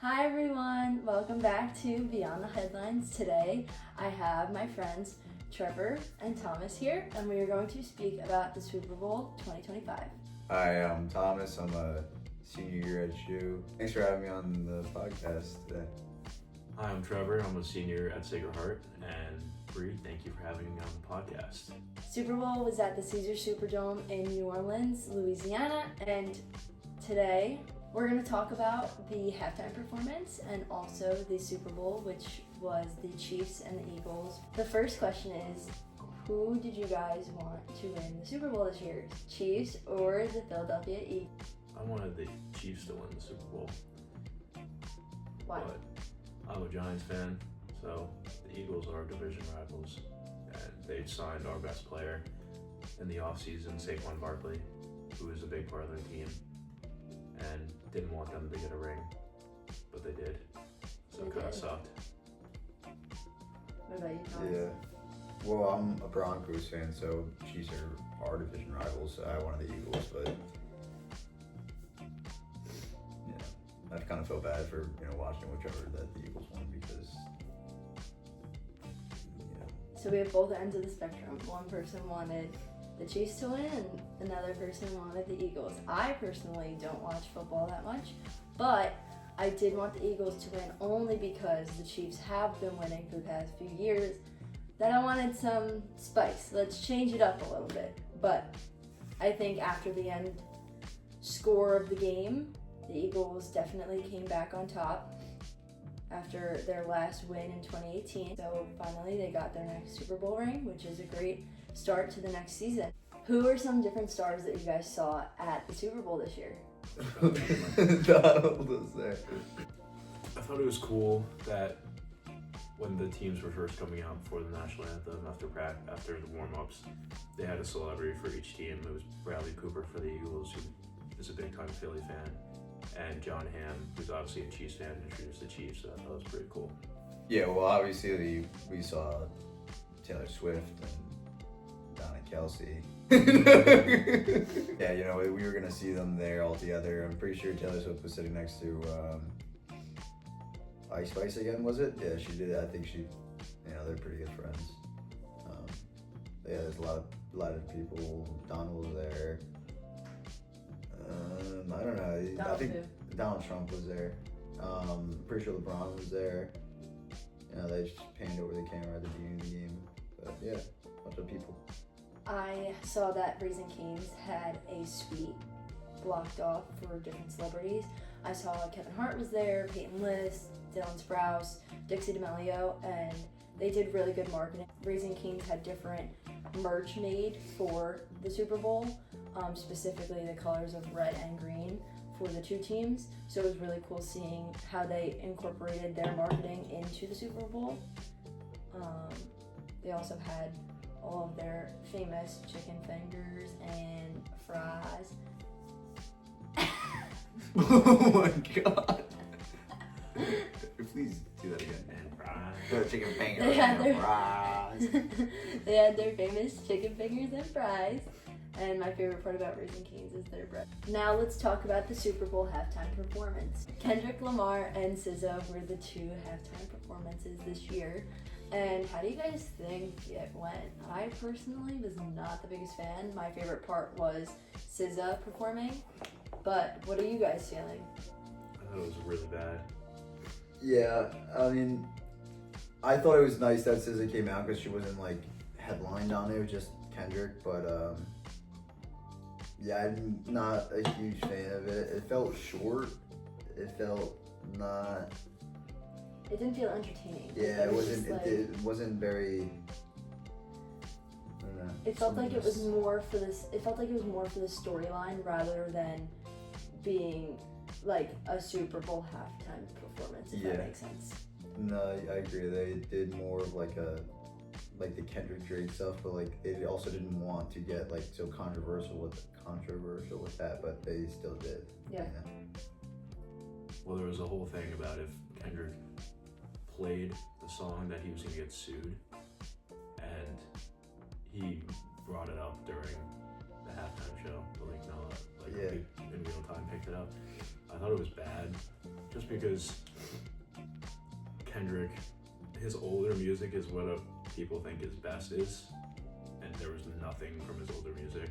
Hi everyone, welcome back to Beyond the Headlines. Today I have my friends Trevor and Thomas here, and we are going to speak about the Super Bowl 2025. Hi, I'm Thomas. I'm a senior year at SHU. Thanks for having me on the podcast today. Hi, I'm Trevor. I'm a senior at Sacred Heart, and Bree, thank you for having me on the podcast. Super Bowl was at the Caesars Superdome in New Orleans, Louisiana, and today we're going to talk about the halftime performance and also the Super Bowl, which was the Chiefs and the Eagles. The first question is, who did you guys want to win the Super Bowl this year? Chiefs or the Philadelphia Eagles? I wanted the Chiefs to win the Super Bowl. Why? But I'm a Giants fan, so the Eagles are division rivals, and they've signed our best player in the offseason, Saquon Barkley, who is a big part of their team, and didn't want them to get a ring, but they did, so it kind of sucked. What about you, Thomas? Yeah. Well, I'm a Broncos fan, so Chiefs are our division rivals. So I wanted the Eagles, but I kind of felt bad for watching whichever that the Eagles won because So we have both ends of the spectrum. One person wanted the Chiefs to win, and another person wanted the Eagles. I personally don't watch football that much, but I did want the Eagles to win only because the Chiefs have been winning for the past few years. That I wanted some spice. Let's change it up a little bit. But I think after the end score of the game, the Eagles definitely came back on top after their last win in 2018. So finally they got their next Super Bowl ring, which is a great start to the next season. Who are some different stars that you guys saw at the Super Bowl this year? Donald was there. I thought it was cool that when the teams were first coming out before the national anthem, after the warm-ups, they had a celebrity for each team. It was Bradley Cooper for the Eagles, who is a big-time Philly fan, and John Hamm, who's obviously a Chiefs fan, introduced the Chiefs, so I thought it was pretty cool. Yeah, well, obviously we saw Taylor Swift and Donna Kelsey. Yeah, we were gonna see them there all together. I'm pretty sure Taylor Swift was sitting next to Ice Spice again, was it? Yeah, she did. I think they're pretty good friends. Yeah, there's a lot of people. Donald was there. I don't know. I think Donald Trump was there. Pretty sure LeBron was there. They just panned over the camera at the beginning of the game. But yeah, a bunch of people. I saw that Raising Cane's had a suite blocked off for different celebrities. I saw Kevin Hart was there, Peyton List, Dylan Sprouse, Dixie D'Amelio, and they did really good marketing. Raising Cane's had different merch made for the Super Bowl, specifically the colors of red and green for the two teams. So it was really cool seeing how they incorporated their marketing into the Super Bowl. They also had all of their famous chicken fingers and fries. Oh my god. Please do that again. And fries. The chicken fingers They had and fries. They had their famous chicken fingers and fries. And my favorite part about Raising Cane's is their bread. Now let's talk about the Super Bowl halftime performance. Kendrick Lamar and SZA were the two halftime performances this year. And how do you guys think it went? I personally was not the biggest fan. My favorite part was SZA performing. But what are you guys feeling? I thought it was really bad. Yeah, I mean, I thought it was nice that SZA came out because she wasn't headlined on it. It was just Kendrick, but yeah, I'm not a huge fan of it. It felt short. It felt not. It didn't feel entertaining. Yeah, it wasn't. It wasn't very. I don't know. It felt like it was more for this. It felt like it was more for the storyline rather than being like a Super Bowl halftime performance. If that makes sense. No, I agree. They did more of like the Kendrick Drake stuff, but they also didn't want to get so controversial with that, but they still did. Yeah. Well, there was a whole thing about if Kendrick played the song that he was going to get sued, and he brought it up during the halftime show. In real time picked it up. I thought it was bad, just because Kendrick, his older music is what people think his best is, and there was nothing from his older music,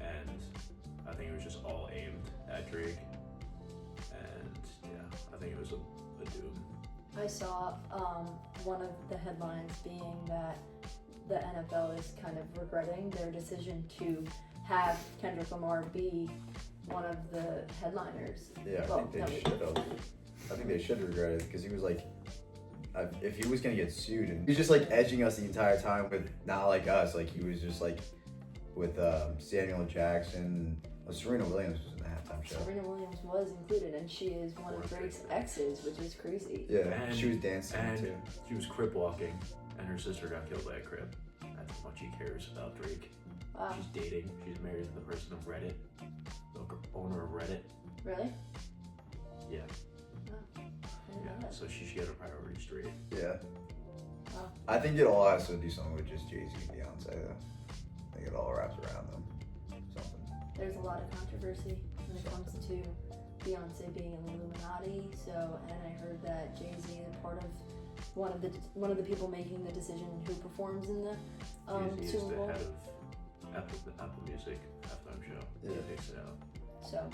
and I think it was just all aimed at Drake, and yeah, I think it was a doom. I saw one of the headlines being that the NFL is kind of regretting their decision to have Kendrick Lamar be one of the headliners. Yeah, Well, I think they should regret it because he was like, if he was gonna get sued, and he was just like edging us the entire time with not like us, like he was just like with Samuel Jackson. Serena Williams was in the halftime show. Serena Williams was included, and she is one of Drake's exes, which is crazy. Yeah, And she was dancing too. She was crip walking, and her sister got killed by a crip. That's how much he cares about Drake. Wow. She's dating. She's married to the person of Reddit, the owner of Reddit. Really? Yeah. Oh, I didn't know Yeah. that. So she should get her priorities straight. Yeah. Wow. I think it all has to do something with just Jay-Z and Beyonce though. I think it all wraps around them. Something. There's a lot of controversy when it comes to Beyonce being in the Illuminati. So, and I heard that Jay-Z is part of one of the people making the decision who performs in the Jay-Z is Super the Bowl. head of Apple Music halftime show. Yeah. He takes it out. So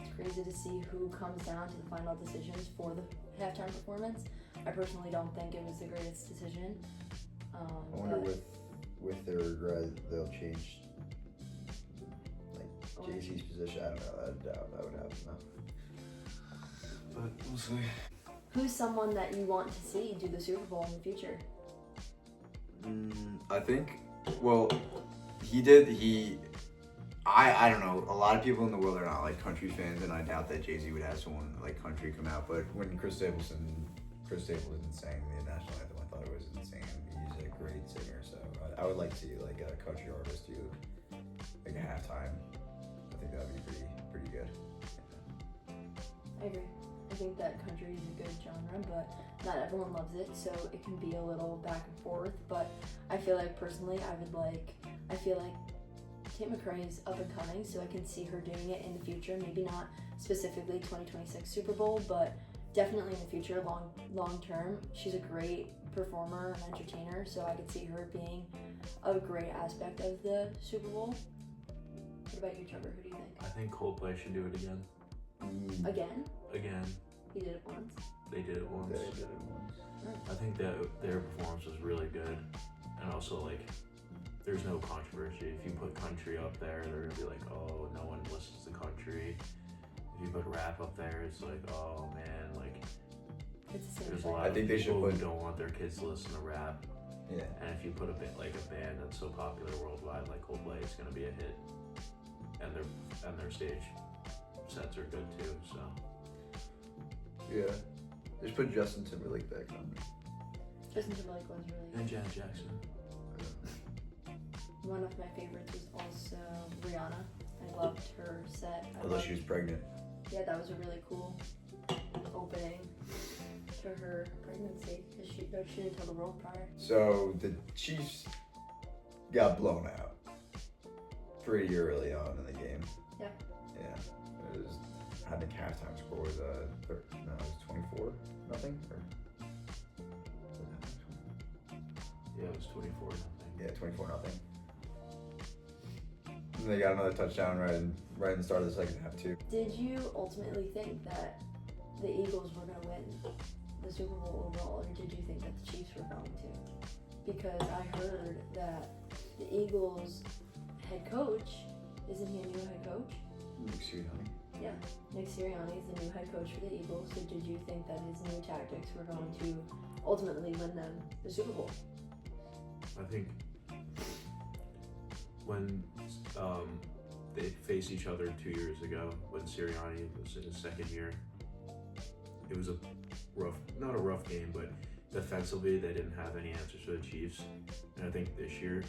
it's crazy to see who comes down to the final decisions for the halftime performance. I personally don't think it was the greatest decision. I wonder with their regret they'll change like Jay-Z's position. I don't know. I doubt that would happen though. But we'll see. Who's someone that you want to see do the Super Bowl in the future? I think, well, he did, I don't know, a lot of people in the world are not like country fans, and I doubt that Jay-Z would have someone like country come out, but when Chris Stapleton sang the national anthem, I thought it was insane. He's a great singer, so I would like to see like a country artist do like a halftime. I think that would be pretty good. I agree. I think that country is a good genre, but not everyone loves it, so it can be a little back and forth. But I feel like personally, I feel like Tate McRae is up and coming, so I can see her doing it in the future. Maybe not specifically 2026 Super Bowl, but definitely in the future, long term. She's a great performer and entertainer, so I could see her being a great aspect of the Super Bowl. What about you, Trevor? Who do you think? I think Coldplay should do it again. Again? Again. He did it once. They did it once. They did it once. I think that their performance was really good, and also like, there's no controversy. If you put country up there, they're gonna be like, oh, no one listens to country. If you put rap up there, it's like, oh man, like It's the same there's a thing. lot I think of they should people who put- don't want their kids to listen to rap. Yeah. And if you put a band that's so popular worldwide like Coldplay, it's gonna be a hit. And their stage sets are good too. So Yeah. Just put Justin Timberlake back on. Justin Timberlake was really good. and Janet Jackson. One of my favorites was also Rihanna. I loved her set. Although she was pregnant. Yeah, that was a really cool opening to her pregnancy because she didn't tell the world prior. So the Chiefs got blown out pretty early on in the game. Yeah. Yeah. It was, I think halftime score was it was 24-0 or Yeah, it was 24-0. yeah, 24-0. And they got another touchdown right in the start of the second half too. Did you ultimately think that the Eagles were going to win the Super Bowl overall, or did you think that the Chiefs were going to? Because I heard that the Eagles head coach, isn't he a new head coach? Nick Sirianni. Yeah, Nick Sirianni is the new head coach for the Eagles, so did you think that his new tactics were going to ultimately win them the Super Bowl? I think when they faced each other 2 years ago, when Sirianni was in his second year, it was not a rough game, but defensively they didn't have any answers for the Chiefs. And I think this year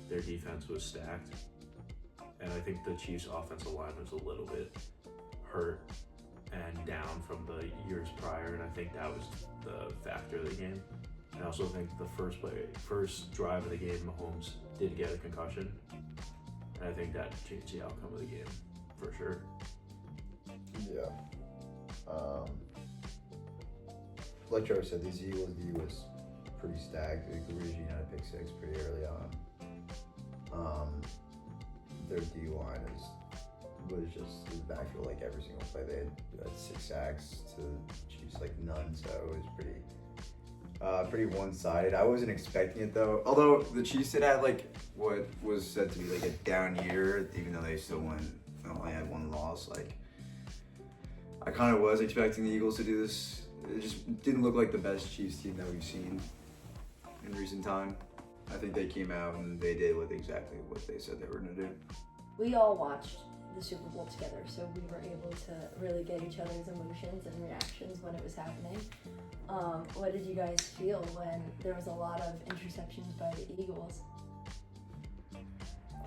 their defense was stacked. And I think the Chiefs' offensive line was a little bit hurt and down from the years prior, and I think that was the factor of the game. And I also think the first drive of the game, Mahomes did get a concussion, and I think that changed the outcome of the game for sure. Yeah. like Trevor said, these Eagles D was pretty stacked. Giuliano had a pick six pretty early on. Their D line was just in the backfield like every single play. They had 6 sacks to Chiefs like none, so it was pretty one-sided. I wasn't expecting it though. Although the Chiefs had like what was said to be like a down year, even though they still only had 1 loss. Like I kind of was expecting the Eagles to do this. It just didn't look like the best Chiefs team that we've seen in recent time. I think they came out and they did exactly what they said they were going to do. We all watched the Super Bowl together, so we were able to really get each other's emotions and reactions when it was happening. What did you guys feel when there was a lot of interceptions by the Eagles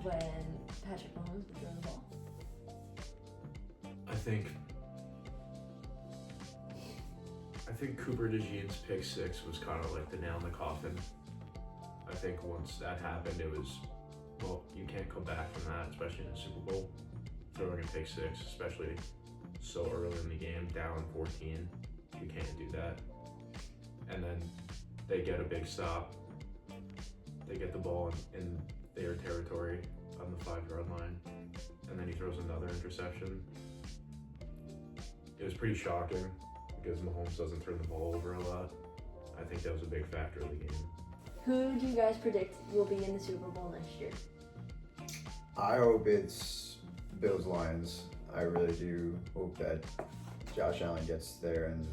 when Patrick Mahomes would throw the ball? I think Cooper DeJean's pick 6 was kind of like the nail in the coffin. I think once that happened, it was, well, you can't come back from that, especially in the Super Bowl. Throwing a pick 6, especially so early in the game, down 14, you can't do that. And then they get a big stop. They get the ball in their territory on the 5-yard line, and then he throws another interception. It was pretty shocking because Mahomes doesn't turn the ball over a lot. I think that was a big factor of the game. Who do you guys predict will be in the Super Bowl next year? I hope it's Bills Lions. I really do hope that Josh Allen gets there and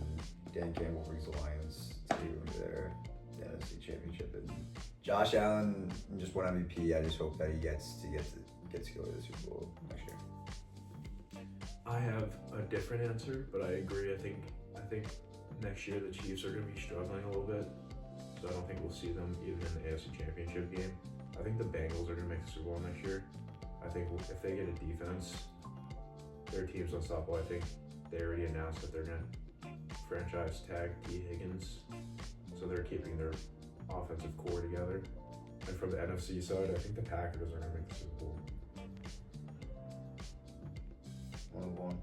Dan Campbell brings the Lions to their NFC Championship. And Josh Allen just won MVP. I just hope that he gets to go to the Super Bowl next year. I have a different answer, but I agree. I think next year the Chiefs are going to be struggling a little bit, so I don't think we'll see them even in the AFC Championship game. I think the Bengals are going to make the Super Bowl next year. I think if they get a defense, their team's unstoppable. I think they already announced that they're going to franchise tag T. Higgins, so they're keeping their offensive core together. And from the NFC side, I think the Packers are going to make the Super Bowl. 1-1.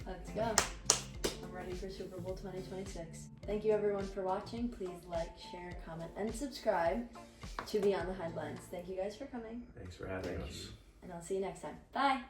Let's go. I'm ready for Super Bowl 2026. Thank you everyone for watching. Please like, share, comment, and subscribe to Beyond the Headlines. Thank you guys for coming. Thanks for having us. And I'll see you next time. Bye.